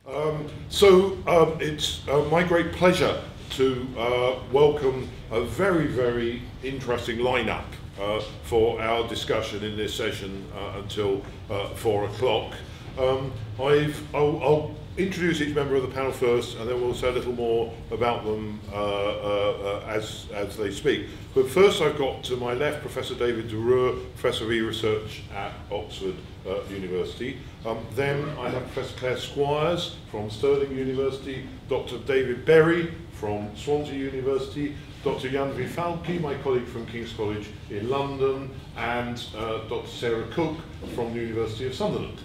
It's my great pleasure to welcome a very, very interesting lineup for our discussion in this session until 4 o'clock. I'll introduce each member of the panel first, and then we'll say a little more about them as they speak. But first I've got to my left Professor David Roure, Professor of E-Research at Oxford University. Then I have Professor Clare Squires from Stirling University, Dr. David Berry from Swansea University, Dr. Jahnavi Phalkey, my colleague from King's College in London, and Dr. Sarah Cook from the University of Sunderland.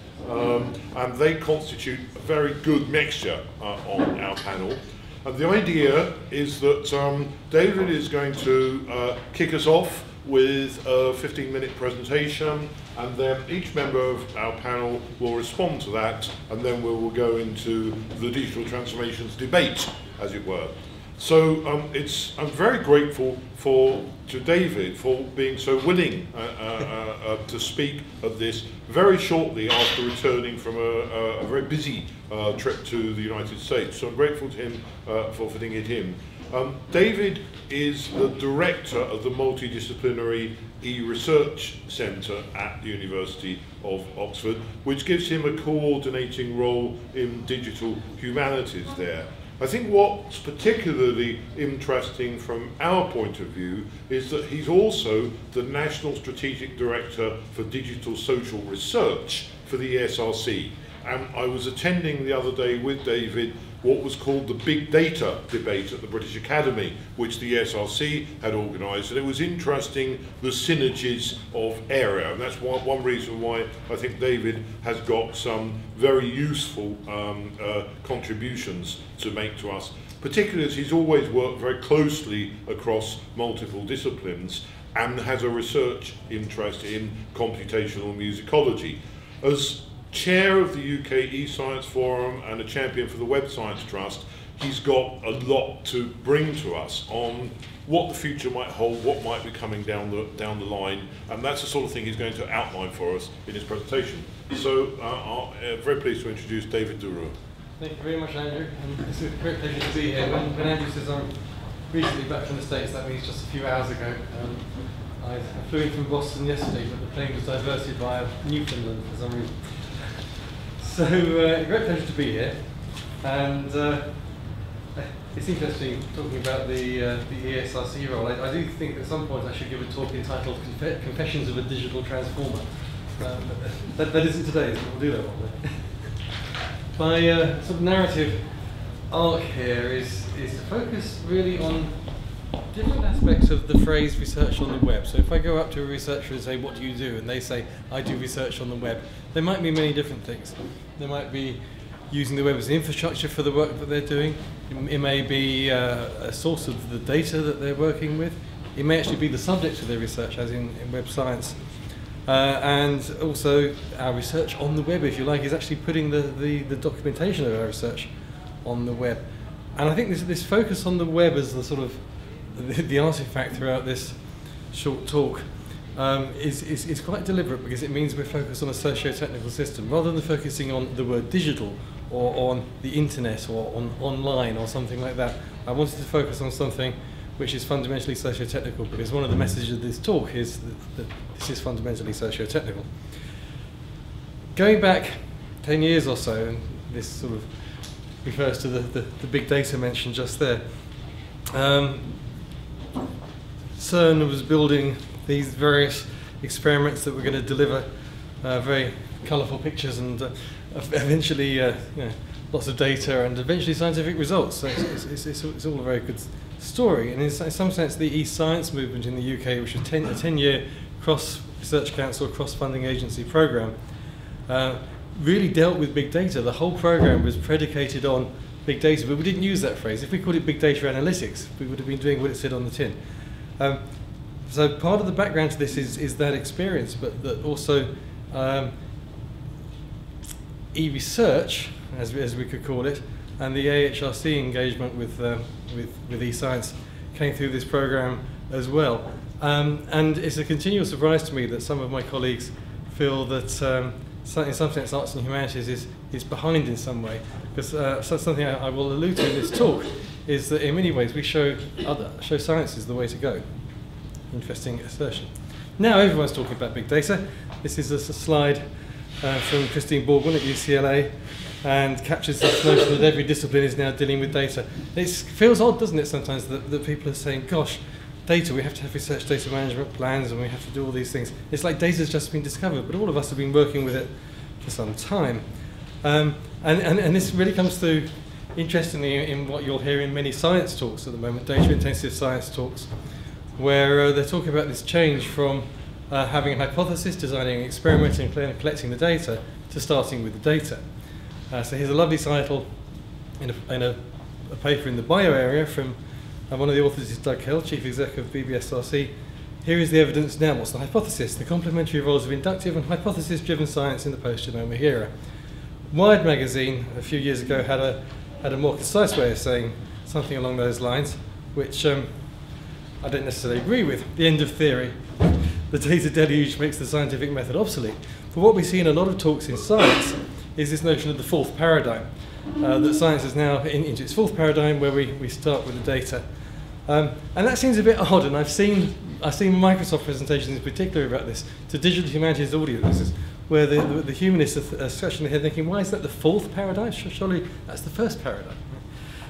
And they constitute a very good mixture on our panel. And the idea is that David is going to kick us off with a 15-minute presentation, and then each member of our panel will respond to that, and then we will go into the digital transformations debate, as it were. So I'm very grateful to David for being so willing to speak at this very shortly after returning from a very busy trip to the United States. So I'm grateful to him for fitting it in. David is the director of the multidisciplinary E-Research Centre at the University of Oxford, which gives him a coordinating role in digital humanities there. I think what's particularly interesting from our point of view is that he's also the National Strategic Director for Digital Social Research for the AHRC. And I was attending the other day with David what was called the Big Data debate at the British Academy, which the AHRC had organised, and it was interesting the synergies of area, and that's one reason why I think David has got some very useful contributions to make to us, particularly as he's always worked very closely across multiple disciplines and has a research interest in computational musicology. As chair of the UK eScience Forum and a champion for the Web Science Trust, he's got a lot to bring to us on what the future might hold, what might be coming down the line, and that's the sort of thing he's going to outline for us in his presentation. So I'm very pleased to introduce David Roure. Thank you very much, Andrew. It's a great pleasure to be here. When Andrew says I'm recently back from the States, that means just a few hours ago. I flew in from Boston yesterday, but the plane was diverted via Newfoundland for some reason. So, great pleasure to be here, and it's interesting talking about the AHRC role. I do think at some point I should give a talk entitled Confessions of a Digital Transformer. That isn't today, so we'll do that one day. My sort of narrative arc here is to focus really on different aspects of the phrase research on the web. So if I go up to a researcher and say, what do you do? And they say, I do research on the web. There might be many different things. They might be using the web as an infrastructure for the work that they're doing. It may be a source of the data that they're working with. It may actually be the subject of their research, as in web science. And also our research on the web, if you like, is actually putting the documentation of our research on the web. And I think this focus on the web as the sort of the artifact throughout this short talk is quite deliberate, because it means we're focused on a socio-technical system rather than focusing on the word digital or on the internet or on online or something like that. I wanted to focus on something which is fundamentally socio-technical, because one of the messages of this talk is that this is fundamentally socio-technical. Going back 10 years or so, and this sort of refers to the big data mentioned just there, CERN was building these various experiments that were going to deliver very colourful pictures and eventually lots of data and eventually scientific results. So it's all a very good story. And in some sense, the e-science movement in the UK, which was a 10-year cross-research council, cross-funding agency programme, really dealt with big data. The whole programme was predicated on big data, but we didn't use that phrase. If we called it big data analytics, we would have been doing what it said on the tin. So part of the background to this is that experience, but that also e-research, as we could call it, and the AHRC engagement with e-science came through this program as well. And it's a continual surprise to me that some of my colleagues feel that in some sense, arts and humanities is behind in some way. Because something I will allude to in this talk is that in many ways we show science is the way to go. Interesting assertion. Now everyone's talking about big data. This is a slide from Christine Borgman at UCLA, and captures this notion that every discipline is now dealing with data. It feels odd, doesn't it, sometimes, that people are saying, gosh, data, we have to have research data management plans and we have to do all these things. It's like data's just been discovered, but all of us have been working with it for some time. And this really comes through, interestingly, in what you'll hear in many science talks at the moment, data-intensive science talks, where they're talking about this change from having a hypothesis, designing an experiment and collecting the data, to starting with the data. So here's a lovely title in a paper in the bio area from one of the authors is Doug Hill, Chief Exec of BBSRC. Here is the evidence now. What's the hypothesis? The complementary roles of inductive and hypothesis-driven science in the post-genomic era. Wired magazine a few years ago had a more concise way of saying something along those lines, which I don't necessarily agree with. The end of theory. The data deluge makes the scientific method obsolete. But what we see in a lot of talks in science is this notion of the fourth paradigm, that science is now into its fourth paradigm, where we start with the data. And that seems a bit odd, and I've seen Microsoft presentations in particular about this, to digital humanities audiences, where the humanists are scratching their head thinking, why is that the fourth paradigm? Surely that's the first paradigm.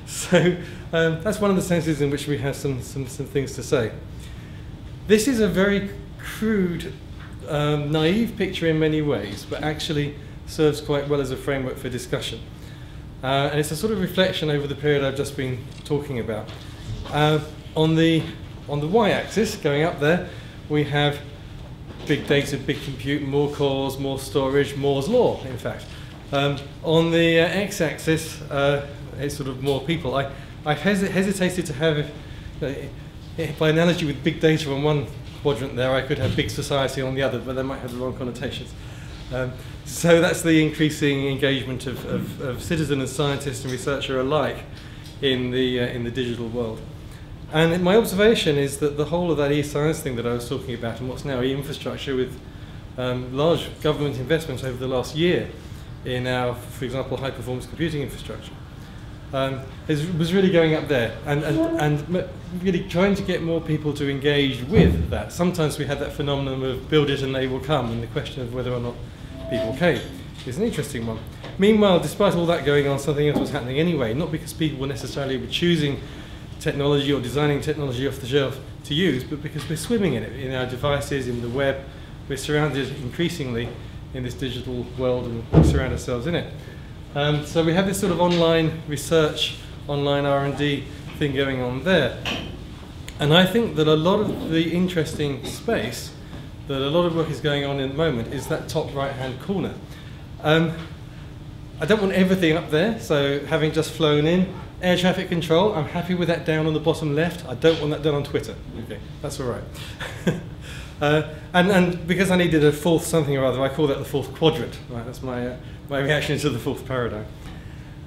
So that's one of the senses in which we have some things to say. This is a very crude, naive picture in many ways, but actually serves quite well as a framework for discussion. And it's a sort of reflection over the period I've just been talking about. On the y-axis, going up there, we have big data, big compute, more cores, more storage, Moore's law, in fact. On the x-axis, it's sort of more people. I've hesitated to have, by analogy with big data on one quadrant there, I could have big society on the other, but they might have the wrong connotations. So that's the increasing engagement of citizen and scientist and researcher alike in the digital world. And my observation is that the whole of that e-science thing that I was talking about, and what's now e-infrastructure with large government investments over the last year in our, for example, high-performance computing infrastructure, was really going up there and really trying to get more people to engage with that. Sometimes we had that phenomenon of build it and they will come, and the question of whether or not people came is an interesting one. Meanwhile, despite all that going on, something else was happening anyway, not because people were necessarily choosing technology or designing technology off the shelf to use, but because we're swimming in it, in our devices, in the web. We're surrounded increasingly in this digital world, and we surround ourselves in it. So we have this sort of online research, online R&D thing going on there. And I think that a lot of the interesting space that a lot of work is going on in the moment is that top right-hand corner. I don't want everything up there, so having just flown in, air traffic control, I'm happy with that down on the bottom left. I don't want that done on Twitter. Okay, that's all right. And because I needed a fourth something or other, I call that the fourth quadrant. Right, that's my reaction to the fourth paradigm.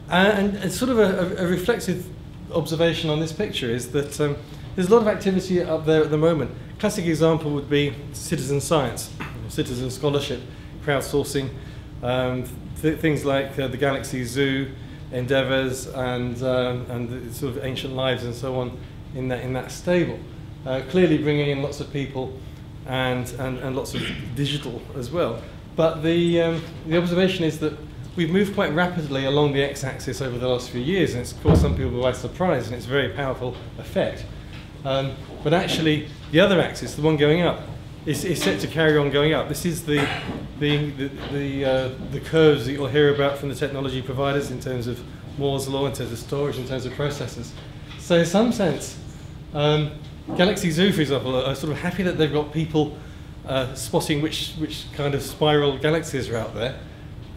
And sort of a reflexive observation on this picture is that there's a lot of activity up there at the moment. Classic example would be citizen science, citizen scholarship, crowdsourcing, things like the Galaxy Zoo endeavours and the sort of ancient lives and so on in that stable. Clearly bringing in lots of people and lots of digital as well. But the observation is that we've moved quite rapidly along the x-axis over the last few years, and it's caused some people by surprise, and it's a very powerful effect. But actually, the other axis, the one going up, is set to carry on going up. This is the curves that you'll hear about from the technology providers in terms of Moore's law, in terms of storage, in terms of processors. So in some sense, Galaxy Zoo, for example, are sort of happy that they've got people spotting which kind of spiral galaxies are out there.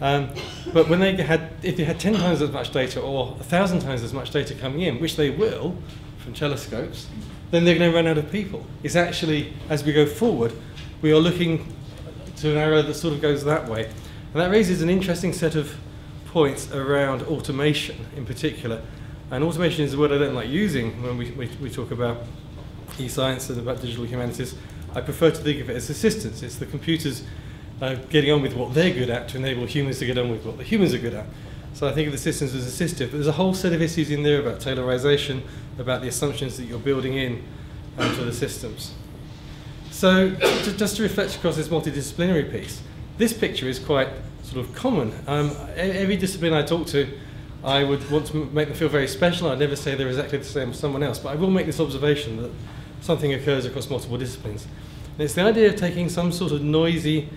But when if they had 10 times as much data or 1,000 times as much data coming in, which they will from telescopes, then they're going to run out of people. It's actually, as we go forward, we are looking to an arrow that sort of goes that way. And that raises an interesting set of points around automation in particular. And automation is a word I don't like using when we talk about e-science and about digital humanities. I prefer to think of it as assistance. It's the computers getting on with what they're good at to enable humans to get on with what the humans are good at. So I think of the systems as assistive, but there's a whole set of issues in there about tailorization, about the assumptions that you're building in to the systems. So just to reflect across this multidisciplinary piece, this picture is quite sort of common. Every discipline I talk to, I would want to make them feel very special. I'd never say they're exactly the same as someone else, but I will make this observation that something occurs across multiple disciplines. And it's the idea of taking some sort of noisy,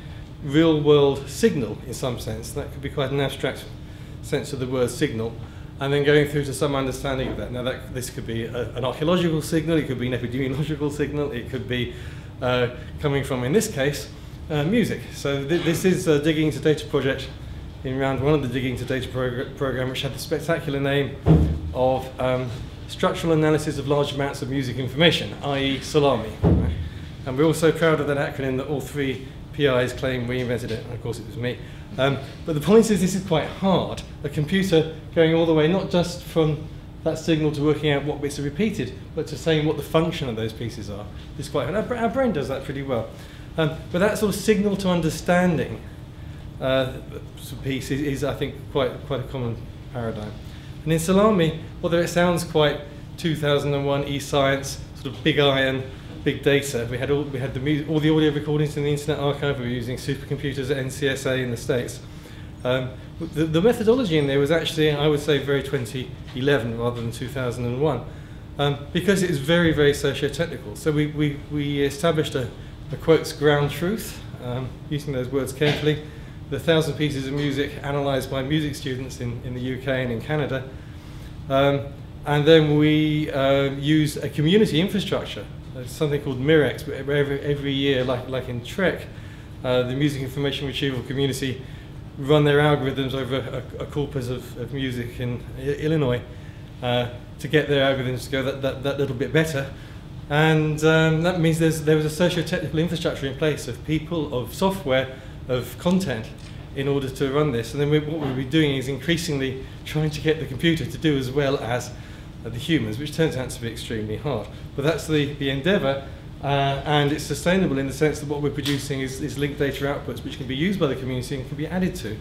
real-world signal, in some sense. That could be quite an abstract sense of the word signal, and then going through to some understanding of that. Now, this could be an archaeological signal, it could be an epidemiological signal, it could be coming from, in this case, music. So this is a Digging into Data project in round one of the Digging into Data program, which had the spectacular name of Structural Analysis of Large Amounts of Music Information, i.e. SALAMI. Right? And we're also proud of that acronym that all three PIs claim we invented it, and of course it was me. But the point is, this is quite hard. A computer going all the way, not just from that signal to working out what bits are repeated, but to saying what the function of those pieces are, is quite hard. Our brain does that pretty well. But that sort of signal to understanding piece is, I think, quite a common paradigm. And in SALAMI, although it sounds quite 2001 e-science, sort of big iron, big data. We had all the audio recordings in the Internet Archive. We were using supercomputers at NCSA in the States. The methodology in there was actually, I would say, very 2011 rather than 2001, because it is very, very socio-technical. So we established a quotes ground truth, using those words carefully. The 1,000 pieces of music analysed by music students in the UK and in Canada. And then we use a community infrastructure. Something called MIREX, where every year, like in Trek, the music information retrieval community run their algorithms over a corpus of music in Illinois to get their algorithms to go that little bit better. And that means there was a socio-technical infrastructure in place of people, of software, of content in order to run this. And then what we'll be doing is increasingly trying to get the computer to do as well as the humans, which turns out to be extremely hard. But that's the endeavour, and it's sustainable in the sense that what we're producing is linked data outputs which can be used by the community and can be added to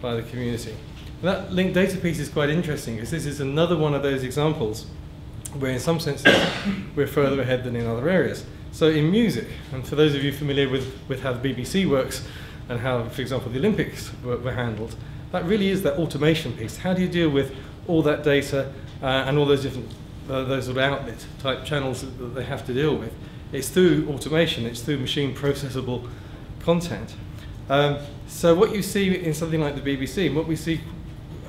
by the community. And that linked data piece is quite interesting, because this is another one of those examples where in some senses we're further ahead than in other areas. So in music, and for those of you familiar with how the BBC works and how, for example, the Olympics were handled, that really is that automation piece. How do you deal with all that data and all those different those sort of outlet type channels that they have to deal with? It's through automation, it's through machine processable content. So what you see in something like the BBC, and what we see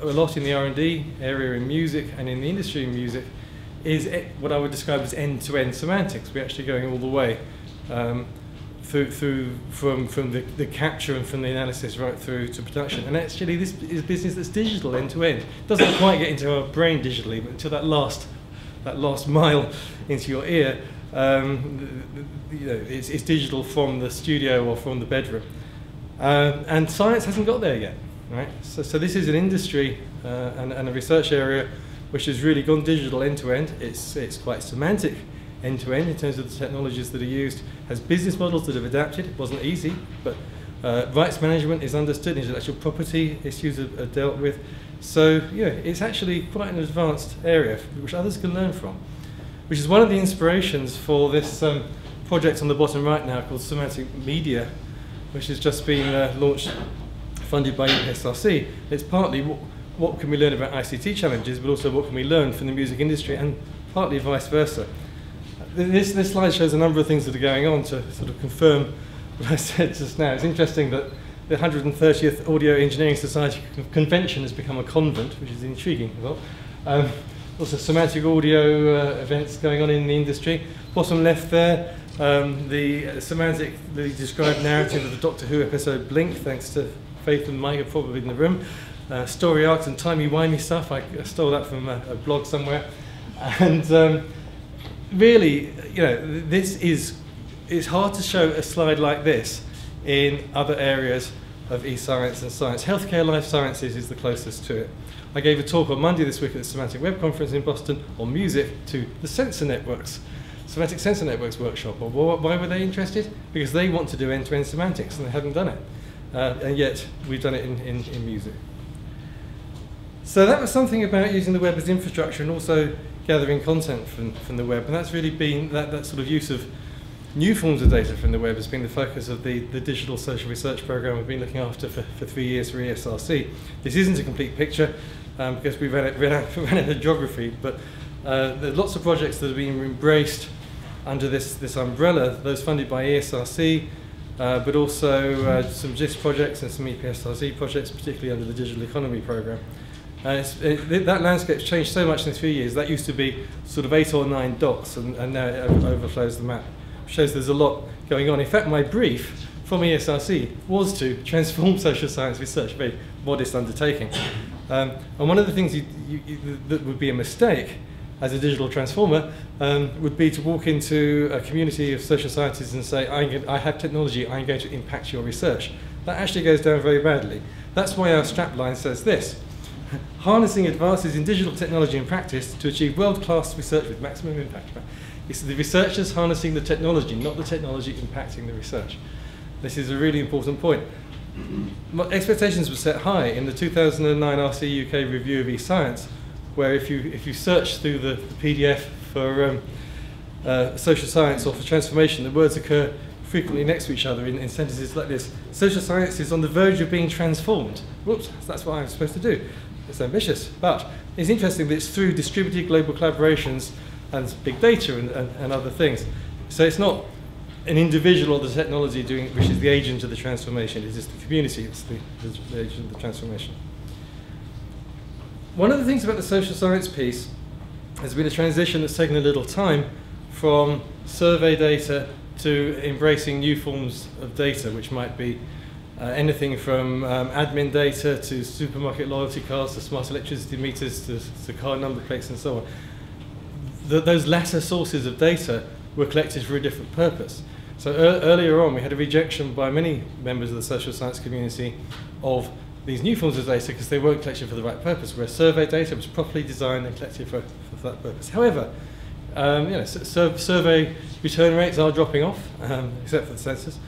a lot in the R&D area in music and in the industry in music, is what I would describe as end-to-end semantics. We're actually going all the way from the capture and from the analysis right through to production. And actually this is business that's digital end-to-end. It doesn't quite get into our brain digitally, but until that last mile into your ear, it's digital from the studio or from the bedroom. And science hasn't got there yet, right? So this is an industry and a research area which has really gone digital end-to-end. It's quite semantic end-to-end in terms of the technologies that are used, has business models that have adapted. It wasn't easy, but rights management is understood, intellectual property issues are dealt with. So yeah, it's actually quite an advanced area which others can learn from, which is one of the inspirations for this project on the bottom right now called Semantic Media, which has just been launched, funded by AHRC. It's partly what can we learn about ICT challenges, but also what can we learn from the music industry, and partly vice versa. This slide shows a number of things that are going on to sort of confirm what I said just now. It's interesting that the 130th Audio Engineering Society convention has become a convent, which is intriguing. Also semantic audio events going on in the industry. Bottom left there, the semantically described narrative of the Doctor Who episode Blink, thanks to Faith and Mike, are probably in the room. Story arcs and timey-wimey stuff, I stole that from a blog somewhere. And really, it's hard to show a slide like this in other areas of e-science and science. Healthcare life sciences is the closest to it. I gave a talk on Monday this week at the Semantic Web Conference in Boston on music to the sensor networks. Semantic Sensor Networks workshop. Well, why were they interested? Because they want to do end-to-end semantics, and they hadn't done it. And yet, we've done it in music. So that was something about using the web as infrastructure and also gathering content from the web. And that's really been, that sort of use of new forms of data from the web has been the focus of the digital social research program we've been looking after for 3 years for AHRC. This isn't a complete picture because we ran out of geography, but there are lots of projects that have been embraced under this umbrella, those funded by AHRC, but also some GIS projects and some EPSRC projects, particularly under the digital economy program. That landscape's changed so much in a few years. That used to be sort of 8 or 9 dots, and now it overflows the map. Shows there's a lot going on. In fact, my brief from AHRC was to transform social science research, a very modest undertaking. And one of the things that would be a mistake as a digital transformer would be to walk into a community of social scientists and say, I have technology, I'm going to impact your research. That actually goes down very badly. That's why our strapline says this: harnessing advances in digital technology and practice to achieve world-class research with maximum impact. It's the researchers harnessing the technology, not the technology impacting the research. This is a really important point. Expectations were set high in the 2009 RC UK review of eScience, where if you search through the PDF for social science or for transformation, the words occur frequently next to each other in sentences like this: social science is on the verge of being transformed. Whoops, that's what I'm supposed to do. It's ambitious, but it's interesting that it's through distributed global collaborations and big data and other things. So it's not an individual or the technology doing, which is the agent of the transformation. It's just the community, it's the agent of the transformation. One of the things about the social science piece has been a transition that's taken a little time from survey data to embracing new forms of data, which might be anything from admin data to supermarket loyalty cards to smart electricity meters to car number plates and so on. Those latter sources of data were collected for a different purpose. So earlier on, we had a rejection by many members of the social science community of these new forms of data because they weren't collected for the right purpose, whereas survey data was properly designed and collected for that purpose. However, survey return rates are dropping off, except for the census,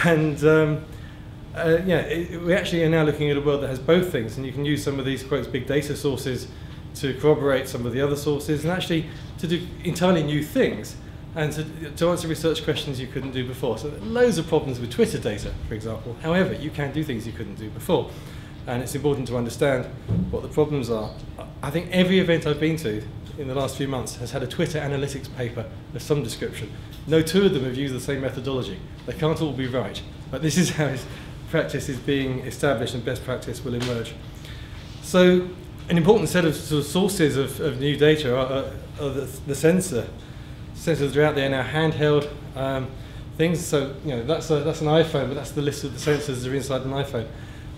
and we actually are now looking at a world that has both things, and you can use some of these quotes big data sources to corroborate some of the other sources, and actually to do entirely new things, and to answer research questions you couldn't do before. So there are loads of problems with Twitter data, for example. However, you can do things you couldn't do before, and it's important to understand what the problems are. I think every event I've been to in the last few months has had a Twitter analytics paper of some description. No two of them have used the same methodology. They can't all be right, but this is how practice is being established and best practice will emerge. So an important set of sort of sources of new data are the sensors that are out there now, handheld things. So that's an iPhone, but that's the list of the sensors that are inside an iPhone.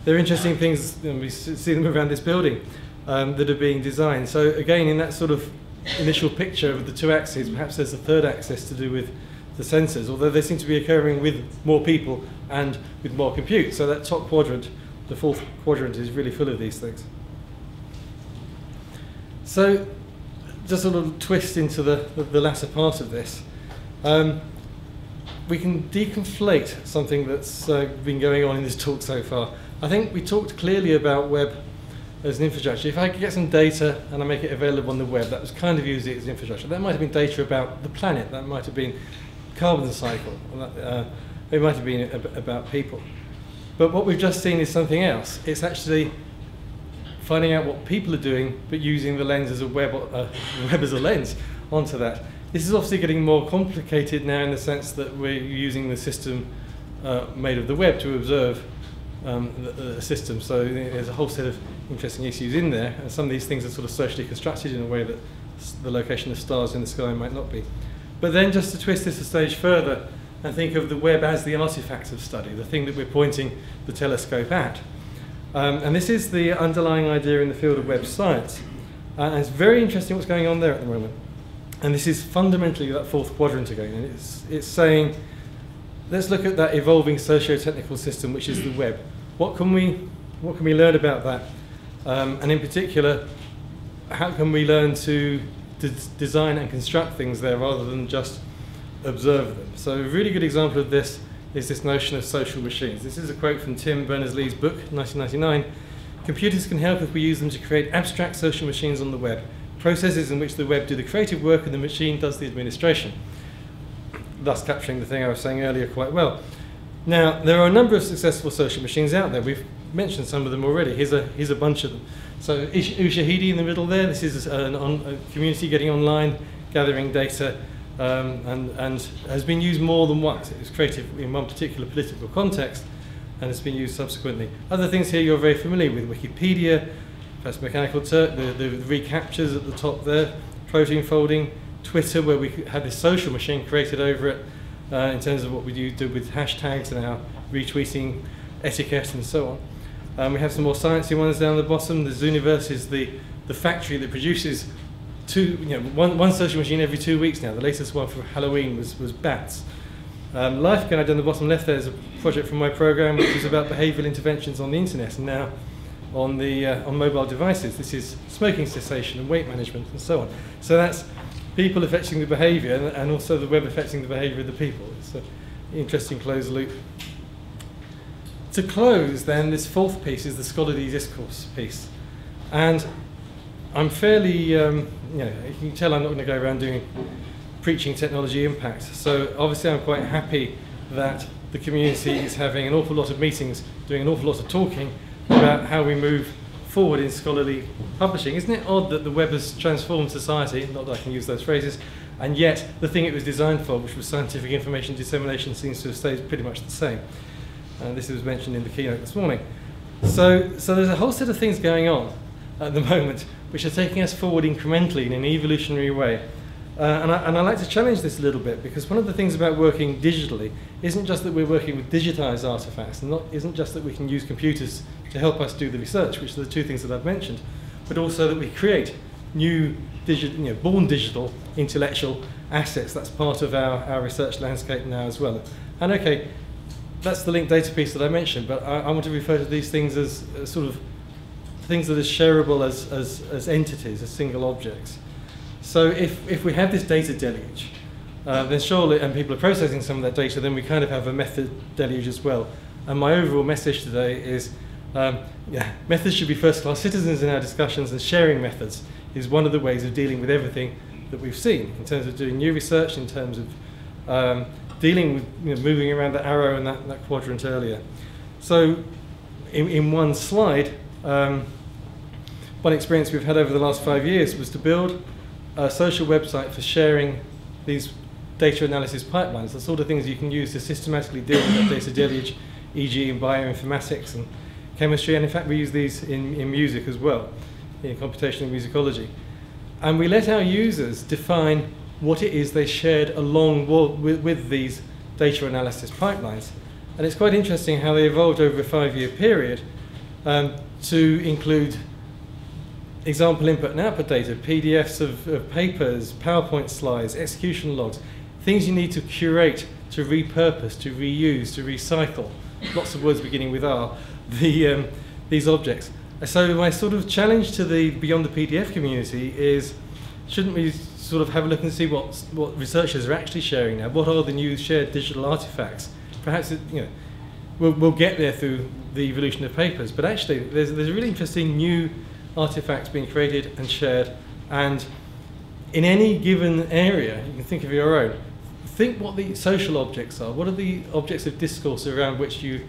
They're interesting things, and we see them around this building that are being designed. So again, in that sort of initial picture of the two axes, perhaps there's a third axis to do with the sensors, although they seem to be occurring with more people and with more compute. So that top quadrant, the fourth quadrant, is really full of these things. So just a little twist into the latter part of this. We can deconflate something that's been going on in this talk so far. I think we talked clearly about web as an infrastructure. If I could get some data and I make it available on the web, that was kind of using it as infrastructure. That might have been data about the planet, that might have been carbon cycle, it might have been about people. But what we've just seen is something else. It's actually finding out what people are doing, but using the lens as a web as a lens onto that. This is obviously getting more complicated now in the sense that we're using the system made of the web to observe the system. So there's a whole set of interesting issues in there, and some of these things are sort of socially constructed in a way that the location of stars in the sky might not be. But then just to twist this a stage further and think of the web as the artifact of study, the thing that we're pointing the telescope at. And this is the underlying idea in the field of web science. And it's very interesting what's going on there at the moment. And this is fundamentally that fourth quadrant again. And it's saying, let's look at that evolving socio-technical system, which is the web. What can we learn about that? And in particular, how can we learn to design and construct things there rather than just observe them. So a really good example of this is this notion of social machines. This is a quote from Tim Berners-Lee's book, 1999. Computers can help if we use them to create abstract social machines on the web, processes in which the web do the creative work and the machine does the administration, thus capturing the thing I was saying earlier quite well. Now, there are a number of successful social machines out there. We've mentioned some of them already. Here's a bunch of them. So Ushahidi in the middle there, this is a community getting online, gathering data, and has been used more than once. It was created in one particular political context and has been used subsequently. Other things here you're very familiar with: Wikipedia, perhaps Mechanical Turk, the recaptures at the top there, protein folding, Twitter, where we had this social machine created over it in terms of what we do with hashtags and our retweeting etiquette and so on. We have some more sciencey ones down the bottom. The Zooniverse is the factory that produces one social machine every 2 weeks now. The latest one for Halloween was bats. LifeGuide down the bottom left there is a project from my program which is about behavioural interventions on the internet and now on mobile devices. This is smoking cessation and weight management and so on. So that's people affecting the behaviour and also the web affecting the behaviour of the people. It's an interesting closed loop. To close then, this fourth piece is the scholarly discourse piece. And I'm fairly, you can tell I'm not going to go around preaching technology impact. So obviously I'm quite happy that the community is having an awful lot of meetings, doing an awful lot of talking about how we move forward in scholarly publishing. Isn't it odd that the web has transformed society, not that I can use those phrases, and yet the thing it was designed for, which was scientific information dissemination, seems to have stayed pretty much the same. And this was mentioned in the keynote this morning. So there's a whole set of things going on at the moment which are taking us forward incrementally in an evolutionary way. And I like to challenge this a little bit, because one of the things about working digitally isn't just that we're working with digitized artifacts, and isn't just that we can use computers to help us do the research, which are the two things that I've mentioned, but also that we create new born digital intellectual assets. That's part of our research landscape now as well. And okay, that's the linked data piece that I mentioned, but I want to refer to these things as sort of things that are shareable as entities, as single objects. So if we have this data deluge, then surely, and people are processing some of that data, then we kind of have a method deluge as well. And my overall message today is, methods should be first-class citizens in our discussions, and sharing methods is one of the ways of dealing with everything that we've seen, in terms of doing new research, in terms of dealing with moving around the arrow and that quadrant earlier. So in one slide, one experience we've had over the last 5 years was to build a social website for sharing these data analysis pipelines, the sort of things you can use to systematically deal with that data deluge, e.g. in bioinformatics and chemistry, and in fact we use these in music as well, in computational musicology. And we let our users define what it is they shared along with these data analysis pipelines. And it's quite interesting how they evolved over a 5-year period to include example input and output data, PDFs of papers, PowerPoint slides, execution logs, things you need to curate, to repurpose, to reuse, to recycle, lots of words beginning with R, these objects. So my sort of challenge to the beyond the PDF community is, shouldn't we sort of have a look and see what researchers are actually sharing now? What are the new shared digital artifacts? Perhaps we'll get there through the evolution of papers, but actually there's a really interesting new artifacts being created and shared, and in any given area, you can think of your own. Think what the social objects are. What are the objects of discourse around which you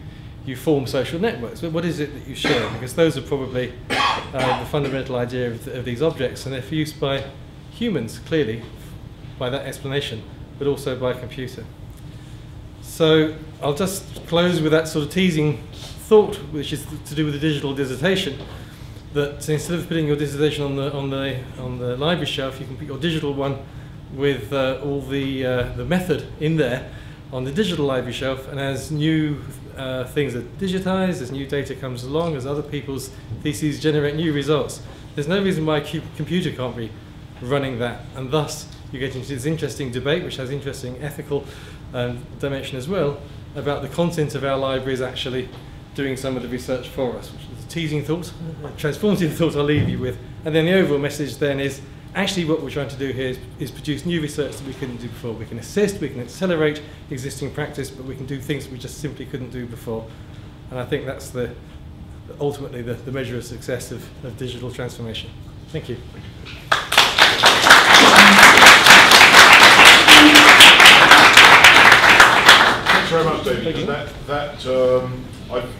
form social networks? What is it that you share? Because those are probably the fundamental idea of these objects, and they're for use by humans, clearly, by that explanation, but also by computer. So I'll just close with that sort of teasing thought, which is to do with the digital dissertation. That instead of putting your dissertation on the library shelf, you can put your digital one with all the method in there on the digital library shelf, and as new things are digitized, as new data comes along, as other people's theses generate new results, there's no reason why a computer can't be running that, and thus you get into this interesting debate, which has interesting ethical dimension as well, about the content of our libraries actually doing some of the research for us, which is a teasing thought, a transformative thought I'll leave you with. And then the overall message then is, actually what we're trying to do here is produce new research that we couldn't do before. We can assist, we can accelerate existing practice, but we can do things we just simply couldn't do before. And I think that's ultimately the measure of success of digital transformation. Thank you. Thanks very much, David.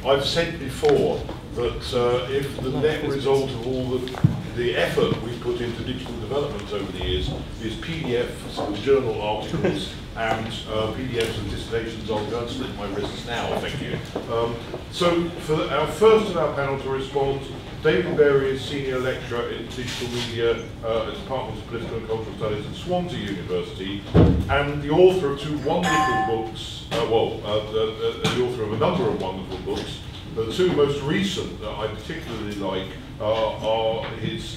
I've said before that if the net result of all the effort we've put into digital development over the years is PDFs of journal articles and PDFs of dissertations, I'll go and slit my wrists now, thank you. So for our first of our panel to respond, David Berry is Senior Lecturer in Digital Media at the Department of Political and Cultural Studies at Swansea University, and the author of two wonderful books, the author of a number of wonderful books. The two most recent that I particularly like are his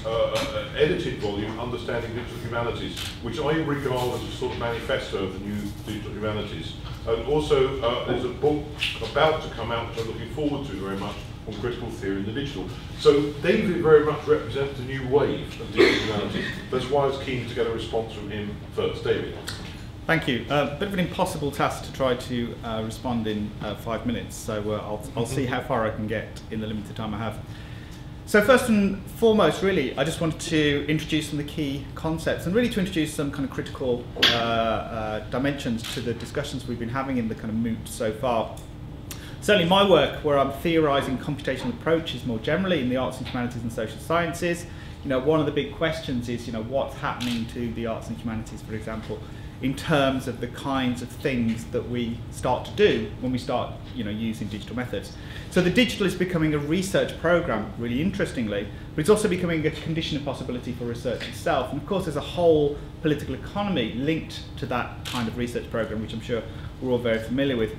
edited volume, Understanding Digital Humanities, which I regard as a sort of manifesto of the new digital humanities. And also, there's a book about to come out, which I'm looking forward to very much, on critical theory in the digital. So David very much represents a new wave of digital humanities. That's why I was keen to get a response from him first. David. Thank you. A bit of an impossible task to try to respond in 5 minutes, so I'll see how far I can get in the limited time I have. So first and foremost, really, I just wanted to introduce some of the key concepts and really to introduce some kind of critical dimensions to the discussions we've been having in the kind of Moot so far. Certainly my work, where I'm theorising computational approaches more generally in the arts and humanities and social sciences, one of the big questions is, what's happening to the arts and humanities, for example, in terms of the kinds of things that we start to do when we start using digital methods. So the digital is becoming a research program, really interestingly, but it's also becoming a condition of possibility for research itself. And of course there's a whole political economy linked to that kind of research program, which I'm sure we're all very familiar with.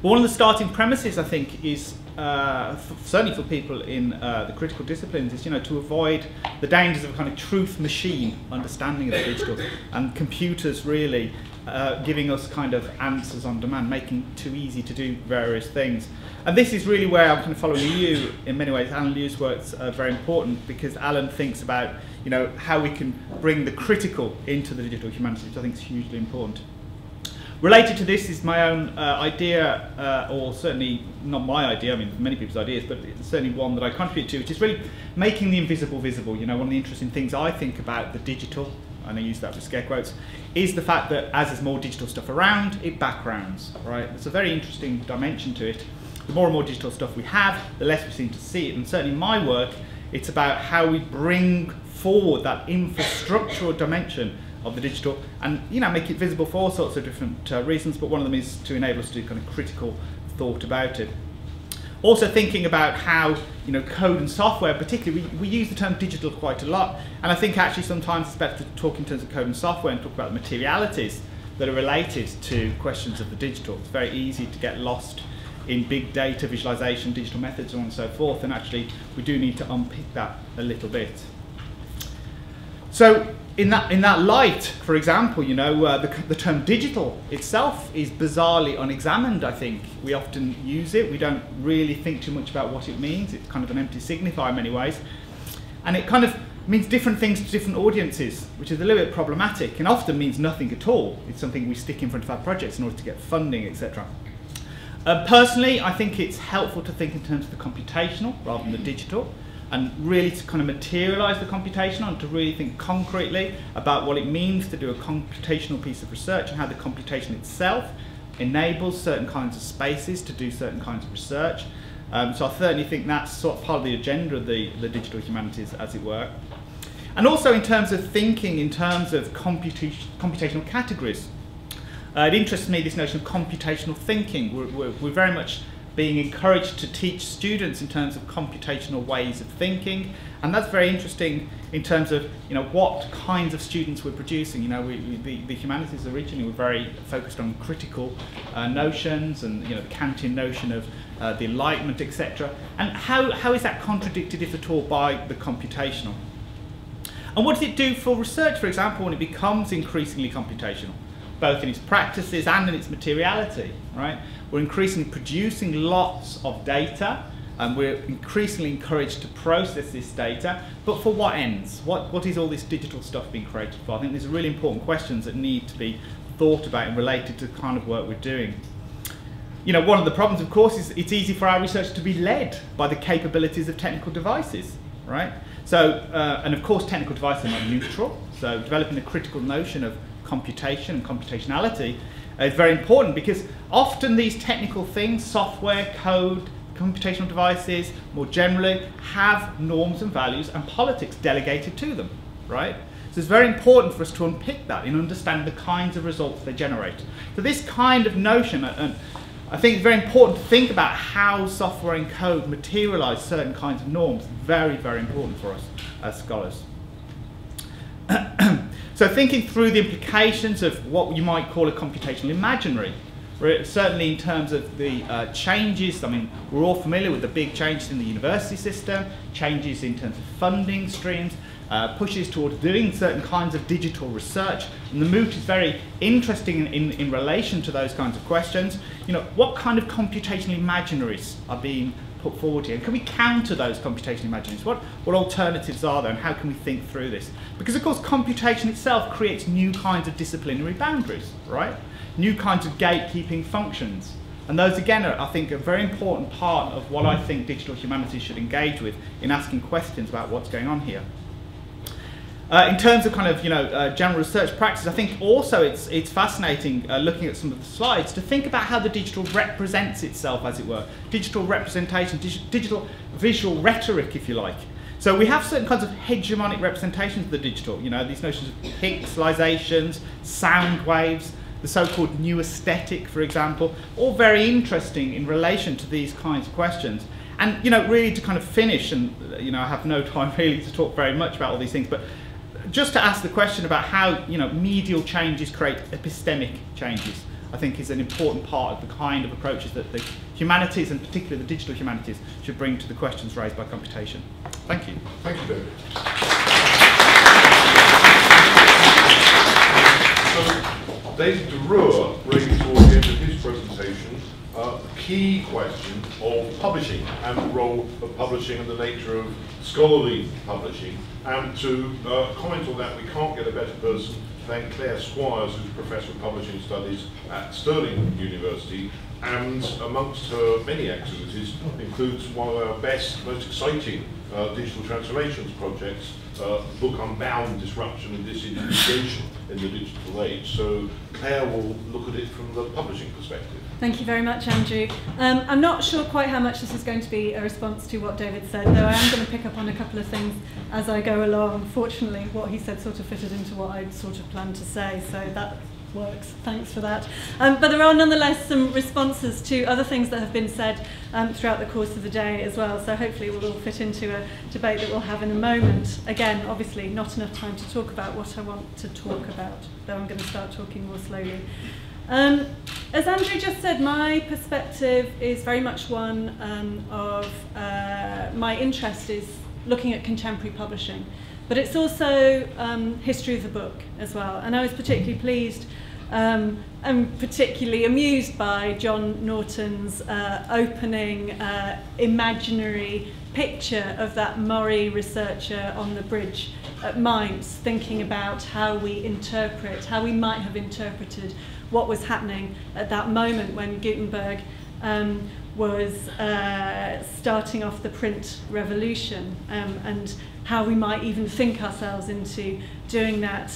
But one of the starting premises, I think, is certainly for people in the critical disciplines, is to avoid the dangers of a kind of truth machine understanding of the digital, and computers really giving us kind of answers on demand, making it too easy to do various things. And this is really where I'm kind of following you in many ways. Alan Liu's work's very important, because Alan thinks about how we can bring the critical into the digital humanities, which I think is hugely important. Related to this is my own idea, or certainly not my idea, I mean many people's ideas, but it's certainly one that I contribute to, which is really making the invisible visible. One of the interesting things I think about the digital, and I use that with scare quotes, is the fact that as there's more digital stuff around, it backgrounds, right? It's a very interesting dimension to it. The more and more digital stuff we have, the less we seem to see it. And certainly in my work, it's about how we bring forward that infrastructural dimension of the digital and make it visible for all sorts of different reasons, but one of them is to enable us to do kind of critical thought about it. Also thinking about how code and software, particularly, we use the term digital quite a lot, and I think actually sometimes it's better to talk in terms of code and software and talk about the materialities that are related to questions of the digital. It's very easy to get lost in big data visualization, digital methods, and so forth, and actually we do need to unpick that a little bit. So in that light, for example, the term digital itself is bizarrely unexamined, I think. We often use it, we don't really think too much about what it means. It's kind of an empty signifier in many ways. And it kind of means different things to different audiences, which is a little bit problematic, and often means nothing at all. It's something we stick in front of our projects in order to get funding, etc. Personally, I think it's helpful to think in terms of the computational rather than the digital, and really to kind of materialise the computational and to really think concretely about what it means to do a computational piece of research and how the computation itself enables certain kinds of spaces to do certain kinds of research. So I certainly think that's sort of part of the agenda of the digital humanities, as it were. And also in terms of thinking, in terms of computational categories. It interests me, this notion of computational thinking. We're very much being encouraged to teach students in terms of computational ways of thinking, and that's very interesting in terms of what kinds of students we're producing. The humanities originally were very focused on critical notions and the Kantian notion of the Enlightenment, etc. And how is that contradicted, if at all, by the computational? And what does it do for research, for example, when it becomes increasingly computational, both in its practices and in its materiality, right? We're increasingly producing lots of data, We're increasingly encouraged to process this data, but for what ends? What is all this digital stuff being created for? I think these are really important questions that need to be thought about and related to the kind of work we're doing. You know, one of the problems, of course, is it's easy for our research to be led by the capabilities of technical devices, right? So, and of course, technical devices are not neutral. So developing a critical notion of computation and computationality is very important, because often these technical things, software, code, computational devices, more generally, have norms and values and politics delegated to them, right? So it's very important for us to unpick that and understand the kinds of results they generate. So this kind of notion, and I think it's very important to think about how software and code materialize certain kinds of norms. Very, very important for us as scholars. So thinking through the implications of what you might call a computational imaginary, certainly in terms of the changes. I mean, we're all familiar with the big changes in the university system, changes in terms of funding streams, pushes towards doing certain kinds of digital research, and the Moot is very interesting in relation to those kinds of questions. You know, what kind of computational imaginaries are being put forward here? And can we counter those computational imaginaries? What alternatives are there, and how can we think through this? Because, of course, computation itself creates new kinds of disciplinary boundaries, right? New kinds of gatekeeping functions. And those, again, are, I think, a very important part of what I think digital humanities should engage with in asking questions about what's going on here. In terms of kind of, general research practice, I think also it's fascinating looking at some of the slides to think about how the digital represents itself, as it were. Digital representation, digital visual rhetoric, if you like. So we have certain kinds of hegemonic representations of the digital, these notions of pixelizations, sound waves, the so-called new aesthetic, for example, all very interesting in relation to these kinds of questions. And, really to kind of finish, and, I have no time really to talk very much about all these things, but just to ask the question about how, medial changes create epistemic changes, I think is an important part of the kind of approaches that the humanities, and particularly the digital humanities, should bring to the questions raised by computation. Thank you. Thank you, David. So, David de Roure brings towards the end of his presentation the key question of publishing and the role of publishing and the nature of scholarly publishing. And to comment on that, we can't get a better person than Clare Squires, who's Professor of Publishing Studies at Stirling University, and amongst her many activities includes one of our best, most exciting digital transformations projects, the book Unbound, Disruption and Disintegration in the Digital Age. So Clare will look at it from the publishing perspective. Thank you very much, Andrew. I'm not sure quite how much this is going to be a response to what David said, though I am going to pick up on a couple of things as I go along. Fortunately, what he said sort of fitted into what I'd sort of planned to say, so that works. Thanks for that. But there are nonetheless some responses to other things that have been said throughout the course of the day as well, so hopefully it will all fit into a debate that we'll have in a moment. Again, obviously not enough time to talk about what I want to talk about, though I'm going to start talking more slowly. As Andrew just said, my perspective is very much one of my interest is looking at contemporary publishing, but it's also history of the book as well. And I was particularly pleased and particularly amused by John Norton's opening imaginary picture of that Murray researcher on the bridge at Mainz, thinking about how we might have interpreted what was happening at that moment when Gutenberg was starting off the print revolution, and how we might even think ourselves into doing that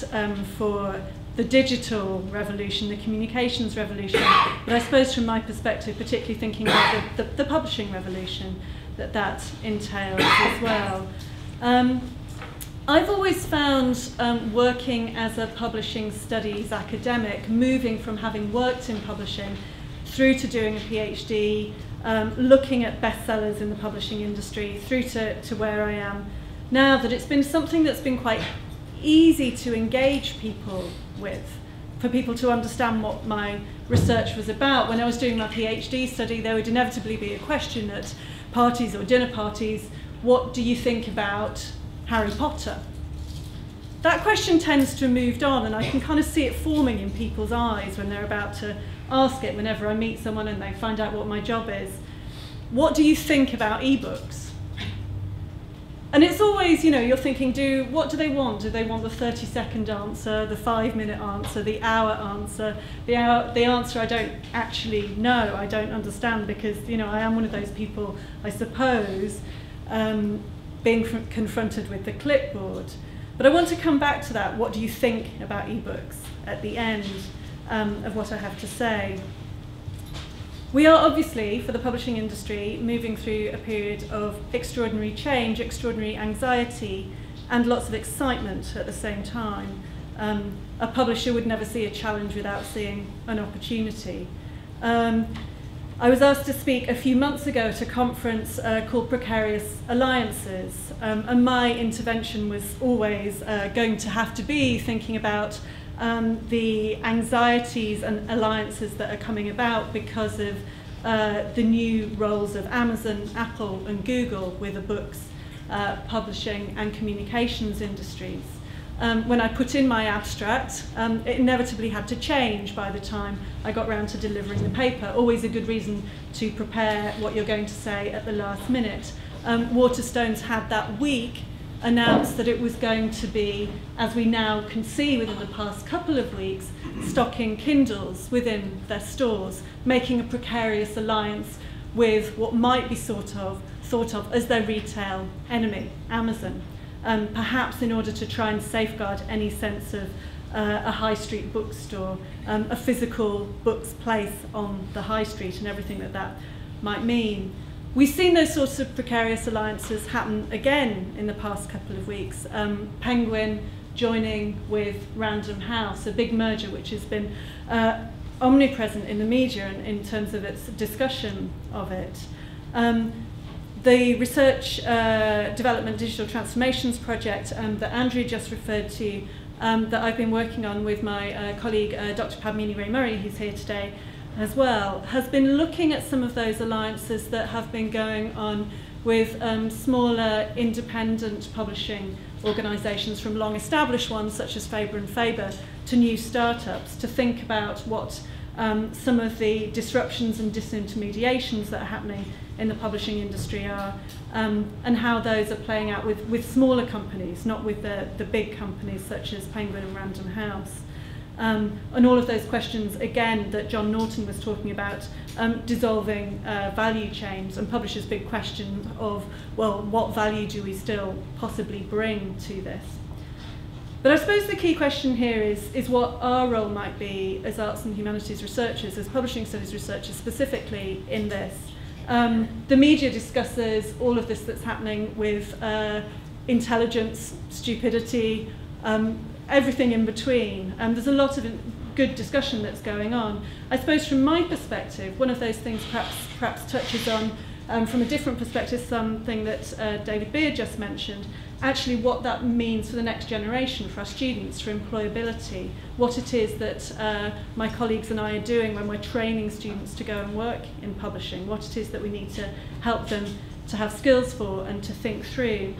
for the digital revolution, the communications revolution, but I suppose from my perspective, particularly thinking about the publishing revolution that entails as well. I've always found working as a publishing studies academic, moving from having worked in publishing through to doing a PhD, looking at bestsellers in the publishing industry, through to where I am now, that it's been something that's been quite easy to engage people with, for people to understand what my research was about. When I was doing my PhD study, there would inevitably be a question at parties or dinner parties, what do you think about Harry Potter? That question tends to have moved on, and I can kind of see it forming in people's eyes when they're about to ask it, whenever I meet someone and they find out what my job is. what do you think about ebooks? And it's always, you know, you're thinking, what do they want? Do they want the 30-second answer, the 5-minute answer, the hour answer? The answer I don't actually know, I don't understand, because, you know, I am one of those people, I suppose, being confronted with the clipboard. But I want to come back to that, what do you think about ebooks, at the end of what I have to say. We are obviously, for the publishing industry, moving through a period of extraordinary change, extraordinary anxiety, and lots of excitement at the same time. A publisher would never see a challenge without seeing an opportunity. I was asked to speak a few months ago at a conference called Precarious Alliances, and my intervention was always going to have to be thinking about the anxieties and alliances that are coming about because of the new roles of Amazon, Apple and Google with the books, publishing and communications industries. When I put in my abstract, it inevitably had to change by the time I got round to delivering the paper. Always a good reason to prepare what you're going to say at the last minute. Waterstones had that week announced that it was going to be, as we now can see within the past couple of weeks, stocking Kindles within their stores, making a precarious alliance with what might be thought of as their retail enemy, Amazon. Perhaps in order to try and safeguard any sense of a high street bookstore, a physical book's place on the high street and everything that might mean. We've seen those sorts of precarious alliances happen again in the past couple of weeks. Penguin joining with Random House, a big merger which has been omnipresent in the media and in terms of its discussion of it. The Research Development Digital Transformations project that Andrew just referred to, that I've been working on with my colleague Dr. Padmini Ray-Murray, who's here today as well, has been looking at some of those alliances that have been going on with smaller independent publishing organisations, from long established ones such as Faber and Faber to new startups, to think about what some of the disruptions and disintermediations that are happening in the publishing industry are, and how those are playing out with smaller companies, not with the big companies such as Penguin and Random House. And all of those questions, again, that John Norton was talking about, dissolving value chains, and publishers' big question of, well, what value do we still possibly bring to this? But I suppose the key question here is what our role might be as arts and humanities researchers, as publishing studies researchers specifically in this. The media discusses all of this that's happening with intelligence, stupidity, everything in between. There's a lot of good discussion that's going on. I suppose from my perspective, one of those things perhaps touches on, from a different perspective, something that David Beard just mentioned, actually what that means for the next generation, for our students, for employability, what it is that my colleagues and I are doing when we're training students to go and work in publishing, what it is that we need to help them to have skills for and to think through.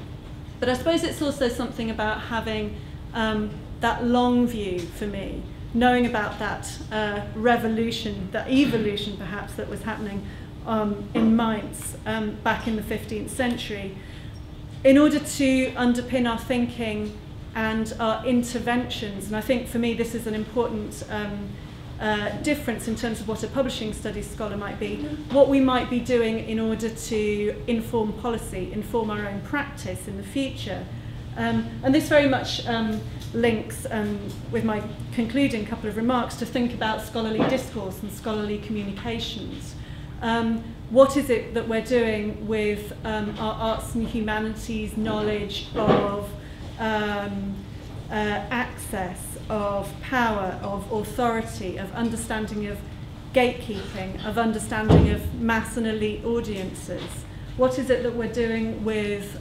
But I suppose it's also something about having that long view for me, knowing about that revolution, that evolution perhaps that was happening in Mainz back in the 15th century, in order to underpin our thinking and our interventions. And I think for me this is an important difference in terms of what a publishing studies scholar might be, what we might be doing in order to inform policy, inform our own practice in the future. And this very much links with my concluding couple of remarks to think about scholarly discourse and scholarly communications. What is it that we're doing with our arts and humanities knowledge of access, of power, of authority, of understanding of gatekeeping, of understanding of mass and elite audiences? What is it that we're doing with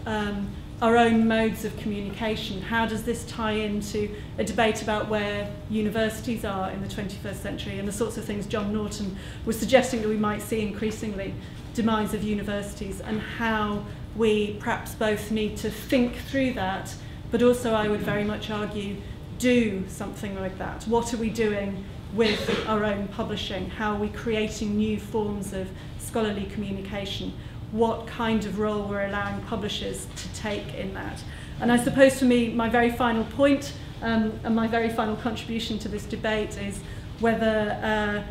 our own modes of communication? How does this tie into a debate about where universities are in the 21st century and the sorts of things John Norton was suggesting that we might see increasingly, demise of universities, and how we perhaps both need to think through that, but also I would very much argue do something like that. What are we doing with our own publishing? How are we creating new forms of scholarly communication? What kind of role we're allowing publishers to take in that? And I suppose for me, my very final point and my very final contribution to this debate is whether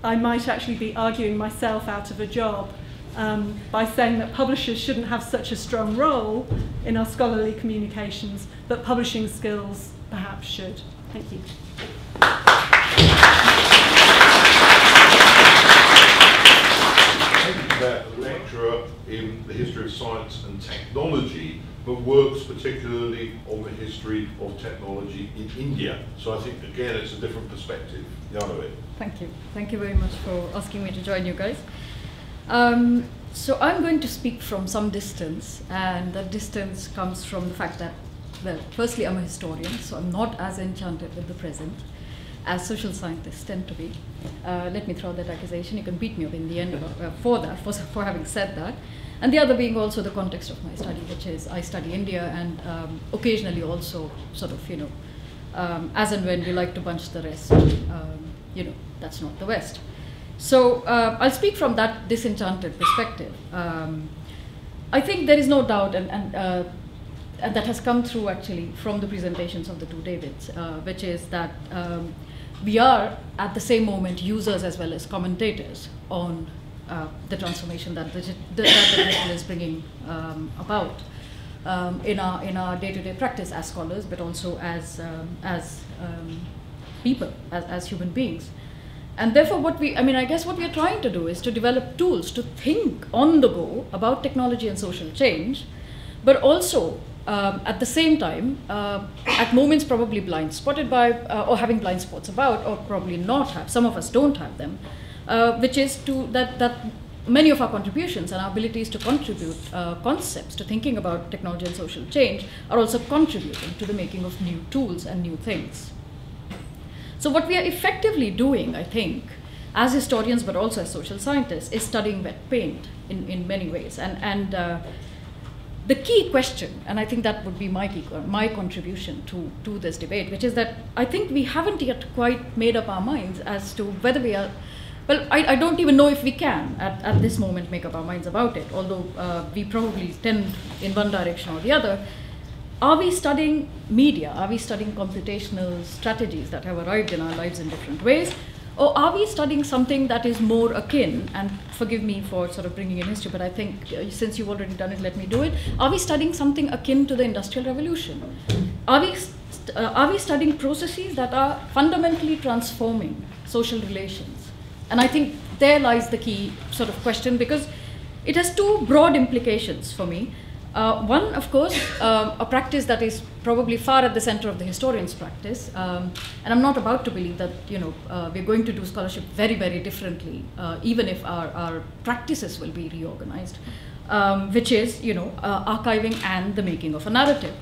I might actually be arguing myself out of a job by saying that publishers shouldn't have such a strong role in our scholarly communications, but publishing skills perhaps should. Thank you. That lecturer in the history of science and technology, but works particularly on the history of technology in India. So I think, again, it's a different perspective. Jahnavi. Thank you. Thank you very much for asking me to join you guys. So I'm going to speak from some distance, and that distance comes from the fact that, well, firstly, I'm a historian, so I'm not as enchanted with the present as social scientists tend to be. Let me throw that accusation. You can beat me up in the end for that, for having said that. And the other being also the context of my study, which is I study India and occasionally also sort of, as and when we like to bunch the rest, that's not the West. So I'll speak from that disenchanted perspective. I think there is no doubt, and that has come through actually from the presentations of the two Davids, which is that we are at the same moment users as well as commentators on the transformation that the digital is bringing about in our day-to-day practice as scholars, but also as people, as human beings. And therefore, I guess what we are trying to do is to develop tools to think on the go about technology and social change, but also at the same time, at moments probably blind spotted by, or having blind spots about, or probably not have, some of us don't have them, which is to that many of our contributions and our abilities to contribute concepts to thinking about technology and social change are also contributing to the making of new tools and new things. So what we are effectively doing, I think, as historians but also as social scientists, is studying wet paint in many ways. And the key question, and I think that would be my contribution to this debate, which is that I think we haven't yet quite made up our minds as to whether we are, well, I don't even know if we can at this moment make up our minds about it, although we probably tend in one direction or the other. Are we studying media? Are we studying computational strategies that have arrived in our lives in different ways? Or are we studying something that is more akin, and forgive me for sort of bringing in history, but I think since you've already done it, let me do it. Are we studying something akin to the Industrial Revolution? Are we studying processes that are fundamentally transforming social relations? And I think there lies the key sort of question, because it has two broad implications for me. One, of course, a practice that is probably far at the center of the historian's practice, and I'm not about to believe that we're going to do scholarship very, very differently, even if our practices will be reorganized, which is archiving and the making of a narrative.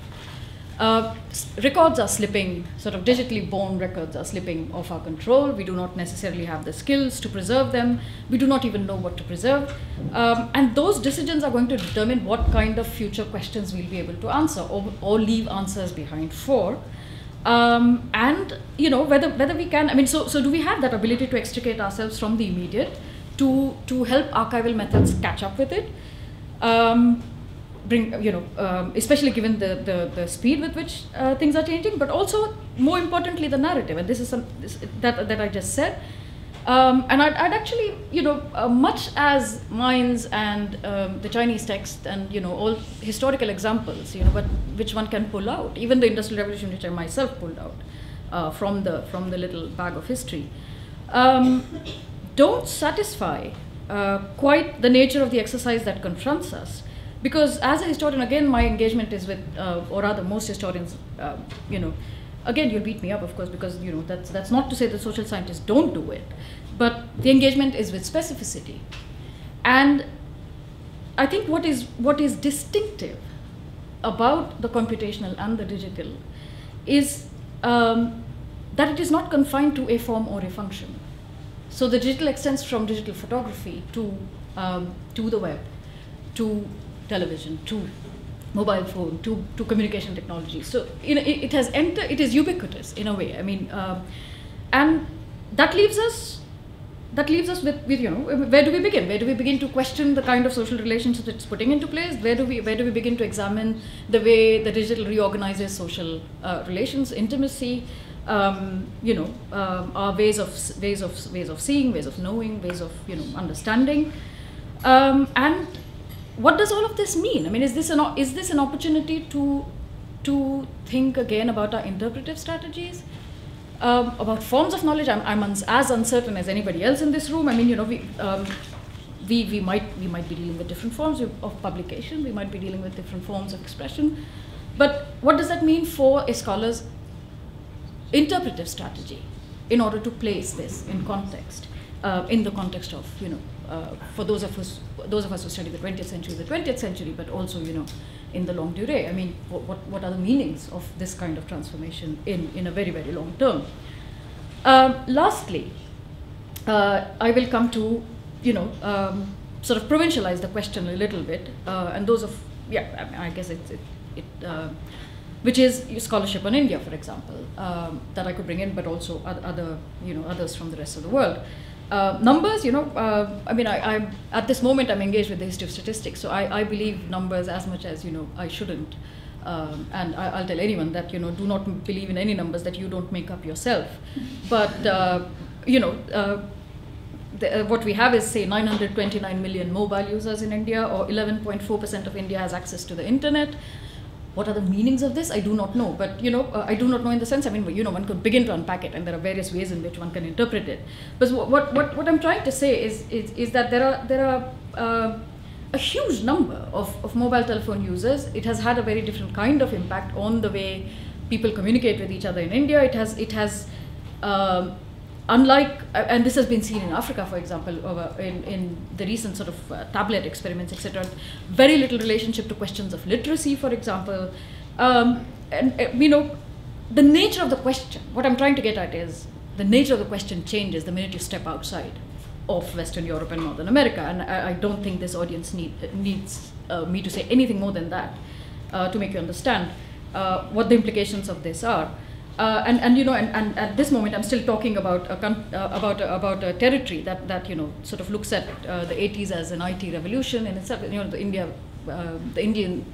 Records are slipping, sort of digitally born records are slipping off our control. We do not necessarily have the skills to preserve them. We do not even know what to preserve. And those decisions are going to determine what kind of future questions we'll be able to answer or leave answers behind for. And whether we can, so do we have that ability to extricate ourselves from the immediate to help archival methods catch up with it? Especially given the speed with which things are changing, but also more importantly the narrative, and this is that I just said. And I'd actually, much as Mainz and the Chinese text and all historical examples, but which one can pull out, even the Industrial Revolution, which I myself pulled out from the little bag of history, don't satisfy quite the nature of the exercise that confronts us. Because as a historian, again, my engagement is with, or rather most historians, again, you'll beat me up, of course, because, that's not to say that social scientists don't do it, but the engagement is with specificity. And I think what is distinctive about the computational and the digital is that it is not confined to a form or a function. So the digital extends from digital photography to the web, to television, to mobile phone, to communication technology. So it has entered. It is ubiquitous in a way. And that leaves us with where do we begin? Where do we begin to question the kind of social relationships it's putting into place? Where do we begin to examine the way the digital reorganizes social relations, intimacy, our ways of seeing, ways of knowing, ways of understanding, and what does all of this mean? I mean, is this an opportunity to think again about our interpretive strategies? About forms of knowledge, I'm as uncertain as anybody else in this room. I mean, we might be dealing with different forms of publication. We might be dealing with different forms of expression. But what does that mean for a scholar's interpretive strategy in order to place this in context, in the context of for those of us who study the 20th century, but also in the long durée. I mean, what are the meanings of this kind of transformation in a very, very long term? Lastly, I will come to, sort of provincialize the question a little bit, and those of, I guess which is scholarship on India, for example, that I could bring in, but also others from the rest of the world. Numbers, I mean, I at this moment I'm engaged with the history of statistics, so I believe numbers as much as I shouldn't, and I'll tell anyone that do not believe in any numbers that you don't make up yourself. But what we have is, say, 929 million mobile users in India, or 11.4% of India has access to the internet. What are the meanings of this? I do not know, but I do not know in the sense. I mean, one could begin to unpack it, and there are various ways in which one can interpret it. But what I'm trying to say is that there are a huge number of mobile telephone users. It has had a very different kind of impact on the way people communicate with each other in India. It has unlike, and this has been seen in Africa, for example, in the recent sort of tablet experiments, etc., very little relationship to questions of literacy, for example. The nature of the question, what I'm trying to get at is, the nature of the question changes the minute you step outside of Western Europe and Northern America, and I don't think this audience needs me to say anything more than that to make you understand what the implications of this are. And at this moment, I'm still talking about a territory that sort of looks at the 80s as an IT revolution in itself. The Indian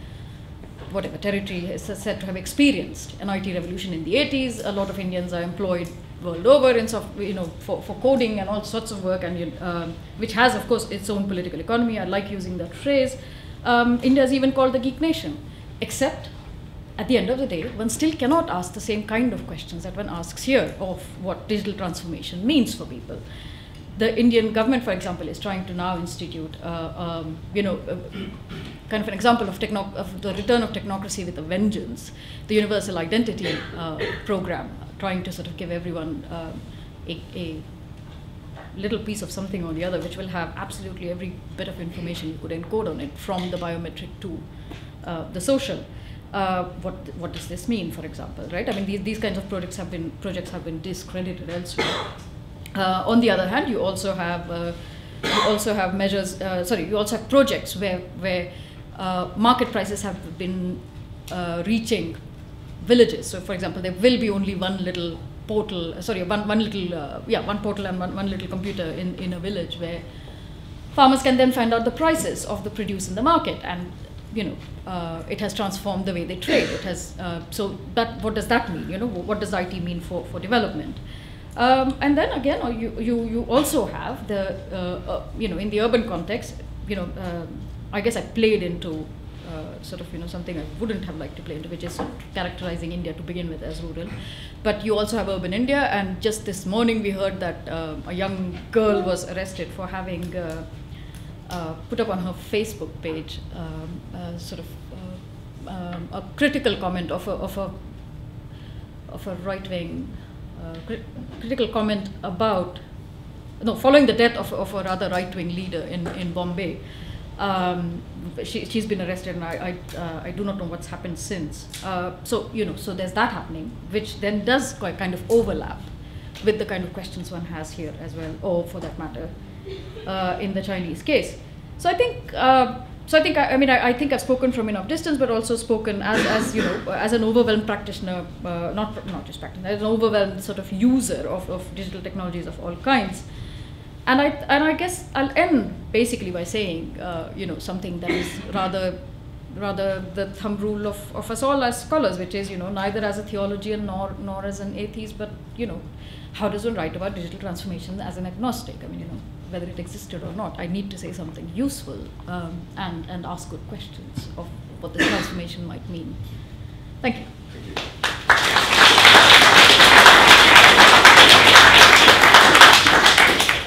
whatever territory is said to have experienced an IT revolution in the 80s. A lot of Indians are employed world over in for coding and all sorts of work, and which has, of course, its own political economy. I like using that phrase. India is even called the geek nation, except at the end of the day, one still cannot ask the same kind of questions that one asks here of what digital transformation means for people. The Indian government, for example, is trying to now institute, kind of an example of the return of technocracy with a vengeance, the Universal Identity program, trying to sort of give everyone a little piece of something or the other, which will have absolutely every bit of information you could encode on it, from the biometric to the social. What does this mean, for example, right? I mean, these kinds of projects have been discredited elsewhere. On the other hand, you also have measures. You also have projects where market prices have been reaching villages. So, for example, there will be only one little portal. One portal and one little computer in a village, where farmers can then find out the prices of the produce in the market, and it has transformed the way they trade. It has what does that mean? What does IT mean for development? And then again, you also have the in the urban context. I guess I played into something I wouldn't have liked to play into, which is sort of characterizing India to begin with as rural. But you also have urban India, and just this morning we heard that a young girl was arrested for having put up on her Facebook page a critical comment of a right-wing critical comment about following the death of a rather right-wing leader in Bombay. She's been arrested, and I do not know what's happened since. So there's that happening, which then does kind of overlap with the kind of questions one has here as well, or for that matter, in the Chinese case. So I think so I think I think I've spoken from enough distance, but also spoken as you know, as an overwhelmed practitioner, not just practitioner, as an overwhelmed sort of user of digital technologies of all kinds. And I guess I'll end basically by saying you know, something that is rather the thumb rule of us all as scholars, which is, you know, neither as a theologian nor as an atheist, but, you know, how does one write about digital transformation as an agnostic? I mean, you know, whether it existed or not, I need to say something useful and ask good questions of what this transformation might mean. Thank you. Thank you.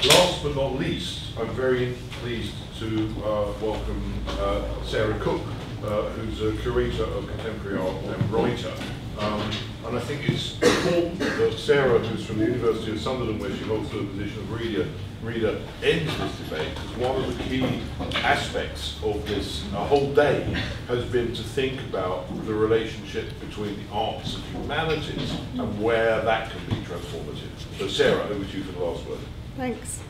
Last but not least, I'm very pleased to welcome Sarah Cook, who's a curator of contemporary art and writer. And I think it's important that Sarah, who's from the University of Sunderland, where she holds the position of reader, ends this debate, because one of the key aspects of this whole day has been to think about the relationship between the arts and humanities and where that can be transformative. So Sarah, over to you for the last word. Thanks.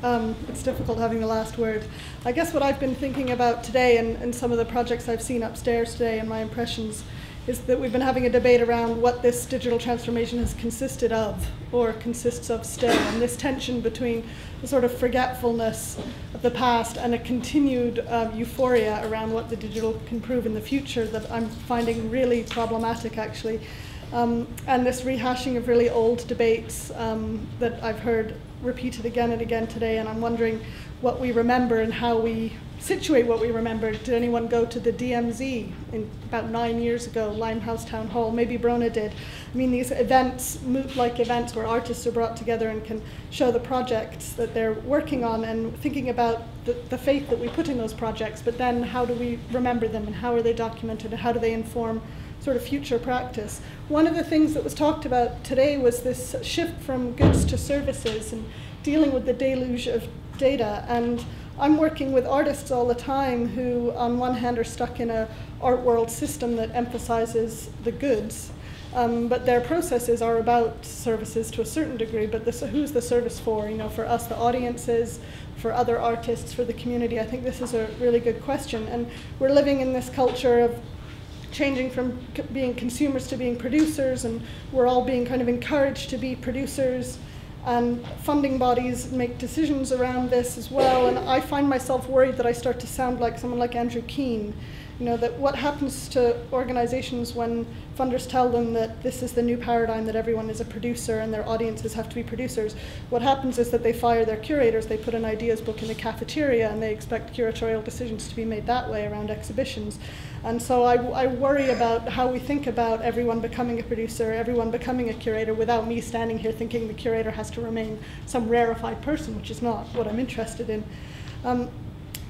It's difficult having the last word. I guess what I've been thinking about today and some of the projects I've seen upstairs today and my impressions is that we've been having a debate around what this digital transformation has consisted of or consists of still, and this tension between the sort of forgetfulness of the past and a continued euphoria around what the digital can prove in the future that I'm finding really problematic, actually. And this rehashing of really old debates that I've heard repeated again and again today, and I'm wondering what we remember and how we situate what we remember. Did anyone go to the DMZ about 9 years ago, Limehouse Town Hall? Maybe Brona did. I mean, these events, Moot-like events where artists are brought together and can show the projects that they're working on and thinking about the faith that we put in those projects, but then how do we remember them and how are they documented and how do they inform sort of future practice. One of the things that was talked about today was this shift from goods to services and dealing with the deluge of data. And I'm working with artists all the time who, on one hand, are stuck in a art world system that emphasizes the goods, but their processes are about services to a certain degree. But who's the service for? You know, for us, the audiences, for other artists, for the community. I think this is a really good question. And we're living in this culture of changing from being consumers to being producers, and we're all being kind of encouraged to be producers, and funding bodies make decisions around this as well. And I find myself worried that I start to sound like someone like Andrew Keane. You know, that what happens to organizations when funders tell them that this is the new paradigm, that everyone is a producer and their audiences have to be producers. What happens is that they fire their curators, they put an ideas book in the cafeteria, and they expect curatorial decisions to be made that way around exhibitions. And so I worry about how we think about everyone becoming a producer, everyone becoming a curator, without me standing here thinking the curator has to remain some rarefied person, which is not what I'm interested in.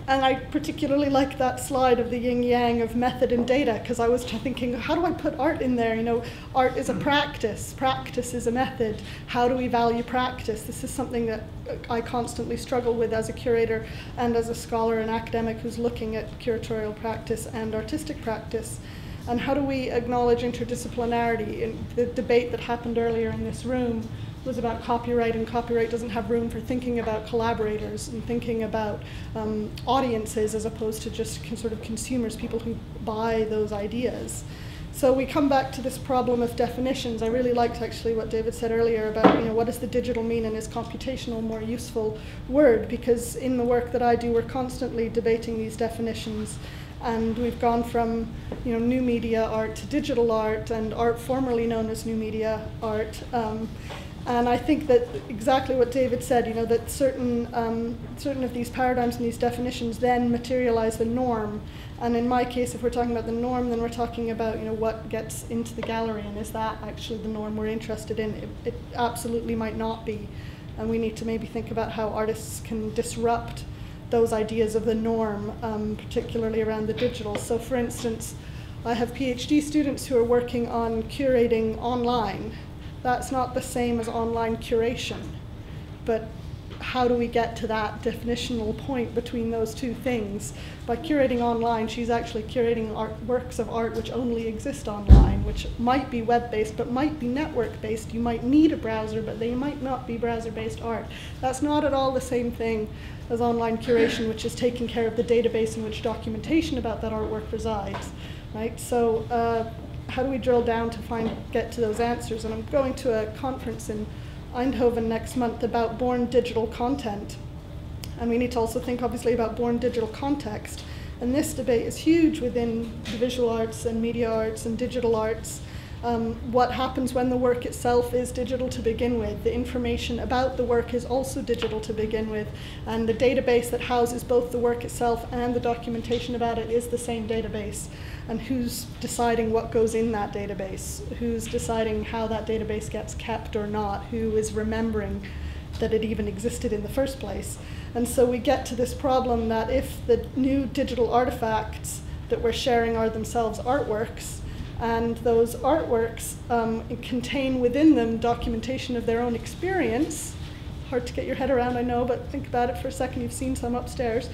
And I particularly like that slide of the yin-yang of method and data, because I was thinking, how do I put art in there? You know, art is a practice. Practice is a method. How do we value practice? This is something that I constantly struggle with as a curator and as a scholar and academic who's looking at curatorial practice and artistic practice. And how do we acknowledge interdisciplinarity? In the debate that happened earlier in this room was about copyright, and copyright doesn't have room for thinking about collaborators and thinking about audiences as opposed to just sort of consumers, people who buy those ideas. So we come back to this problem of definitions. I really liked actually what David said earlier about, you know, what does the digital mean, and is computational a more useful word? Because in the work that I do, we're constantly debating these definitions. And we've gone from, you know, new media art to digital art, and art formerly known as new media art. And I think that exactly what David said, you know, that certain of these paradigms and these definitions then materialize the norm. And in my case, if we're talking about the norm, then we're talking about, you know, what gets into the gallery, and is that actually the norm we're interested in? It absolutely might not be. And we need to maybe think about how artists can disrupt those ideas of the norm, particularly around the digital. So for instance, I have PhD students who are working on curating online. That's not the same as online curation. But how do we get to that definitional point between those two things? By curating online, she's actually curating works of art which only exist online, which might be web-based, but might be network-based. You might need a browser, but they might not be browser-based art. That's not at all the same thing as online curation, which is taking care of the database in which documentation about that artwork resides, right? So how do we drill down to get to those answers? And I'm going to a conference in Eindhoven next month about born digital content. And we need to also think, obviously, about born digital context. And this debate is huge within the visual arts and media arts and digital arts. What happens when the work itself is digital to begin with? The information about the work is also digital to begin with. And the database that houses both the work itself and the documentation about it is the same database. And who's deciding what goes in that database? Who's deciding how that database gets kept or not? Who is remembering that it even existed in the first place? And so we get to this problem that if the new digital artifacts that we're sharing are themselves artworks, and those artworks contain within them documentation of their own experience, hard to get your head around, I know, but think about it for a second, you've seen some upstairs,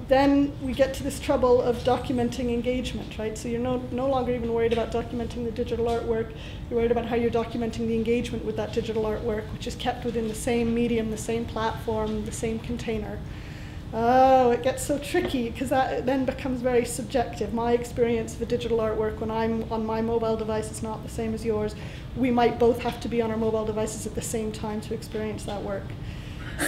then we get to this trouble of documenting engagement, right? So you're no longer even worried about documenting the digital artwork, you're worried about how you're documenting the engagement with that digital artwork, which is kept within the same medium, the same platform, the same container. Oh, it gets so tricky because that then becomes very subjective. My experience of a digital artwork when I'm on my mobile device is not the same as yours. We might both have to be on our mobile devices at the same time to experience that work.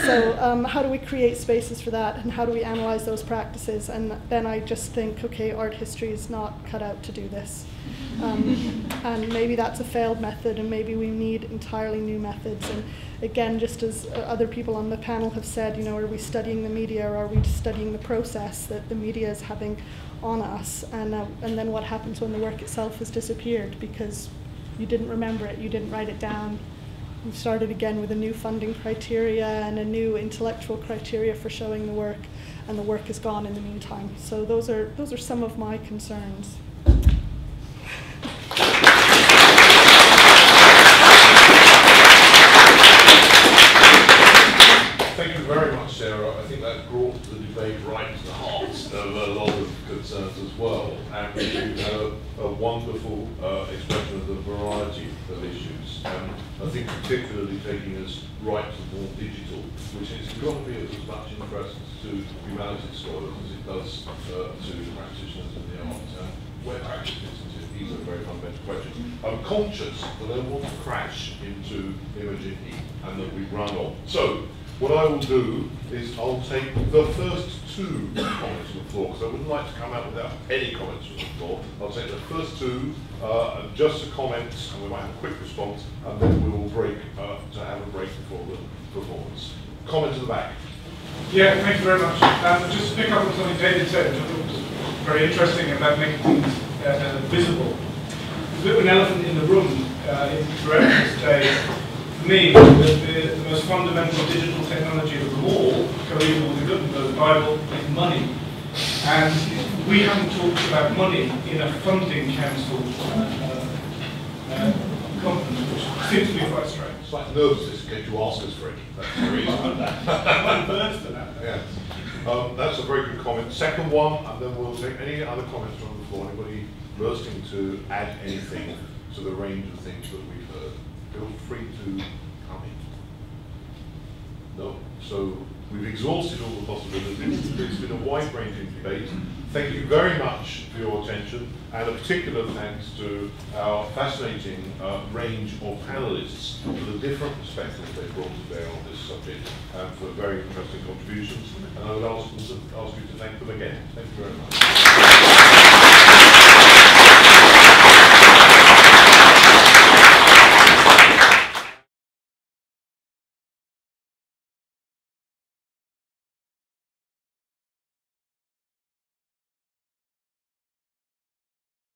So how do we create spaces for that, and how do we analyze those practices? And then I just think, okay, art history is not cut out to do this. And maybe that's a failed method, and maybe we need entirely new methods. And again, just as other people on the panel have said, you know, are we studying the media, or are we studying the process that the media is having on us? And then what happens when the work itself has disappeared because you didn't remember it, you didn't write it down. We started again with a new funding criteria and a new intellectual criteria for showing the work, and the work is gone in the meantime. So those are some of my concerns. Thank you very much, Sarah. I think that brought the debate right to the heart of a lot of concerns as well. And you had a wonderful expression of the variety of issues. I think particularly taking us right to more digital, which is got to be of as much interest to humanities scholars as it does to practitioners in the arts. Where practitioners, these are very fundamental questions. I'm conscious that I don't want to crash into Imogen heap and that we run on. So what I will do is I'll take the first two comments from the floor, because I wouldn't like to come out without any comments from the floor. I'll take the first two, just the comments, and we might have a quick response, and then we will break to have a break before the performance. Comment to the back. Yeah, thank you very much. Just to pick up on something David said, which I thought was very interesting about making things visible. There's a bit of an elephant in the room throughout this day. For me, the most fundamental digital technology of them all, going with the Bible, is money. And we haven't talked about money in a funding council conference, which seems to be quite strange. It's like nervousness in case you ask us for it. That's the reason. Yes. That's a very good comment. Second one, and then we'll take any other comments from the floor. Anybody bursting to add anything to the range of things that we've heard? Feel free to come in. No? So we've exhausted all the possibilities. It's been a wide-ranging debate. Thank you very much for your attention, and a particular thanks to our fascinating range of panelists for the different perspectives they brought to bear on this subject, and for very interesting contributions. And I would ask you to thank them again. Thank you very much.